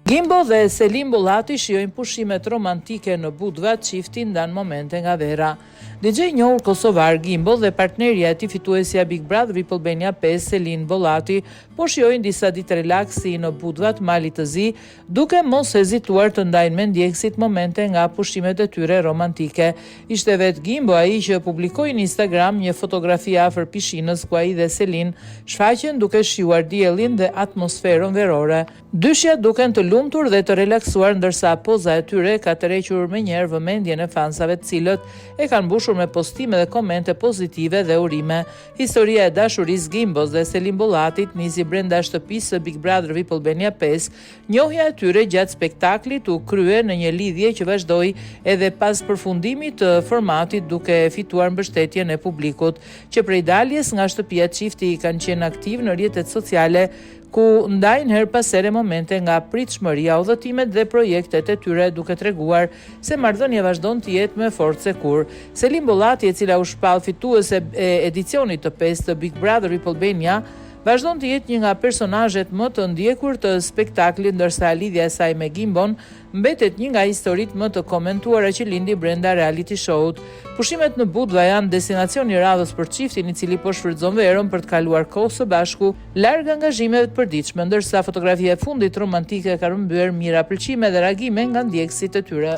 Gimbo dhe Selim Bollati shijojnë pushimet romantike në Budva, çifti ndan momente nga vera. DJ njohur kosovar Gimbo dhe partnerja e tij fituesja Big Brother Rip Albania 5 Selim Bollati po shijojnë disa ditë relaksi në Budva të Malit të Zi, duke mos hezituar të ndajnë me ndjekësit momente nga pushimet e tyre romantike. Ishte vetë Gimbo ai që publikoi në Instagram një fotografi afër pishinës ku ai dhe Selin shfaqen duke shijuar diellin dhe atmosferën verore. Dyshja duken të lumtur dhe të relaksuar, ndërsa poza e tyre ka tërhequr menjëherë vëmendjen e fansave, të cilët e kanë mbushur me postime dhe komente pozitive dhe urime. Historia e dashurisë Gimbos dhe Selim Bollatit nisi brenda shtëpisë së Big Brother Rip Albania 5. Njohja e tyre gjatë spektaklit u krye në një lidhje që vazhdoi edhe pas përfundimit të formatit, duke fituar mbështetjen e publikut, që prej daljes nga shtëpia çifti kanë qenë aktiv në rrjetet sociale, ku ndajnë her pas here momente nga pritshmëria, udhëtimet dhe projektet e tyre, duke treguar se marrëdhënia vazhdon të jetë me forcë e kur. Selim Bollati, e cila u shpall fituese e edicionit të 5 të Big Brother Rip Albania, vazhdon të jetë një nga personazhet më të ndjekur të spektaklit, ndërsa lidhja e saj me Gimbon mbetet një nga historitë më të komentuara që lindi brenda reality show-ut. Pushimet në Budva janë destinacion i radhës për çiftin, i cili po shfrytëzon verën për të kaluar kohë së bashku larg angazhimeve të përditshme, ndërsa fotografia e fundit romantike ka rrëmbyer mira pëlqime dhe reagime nga ndjekësit e tyre.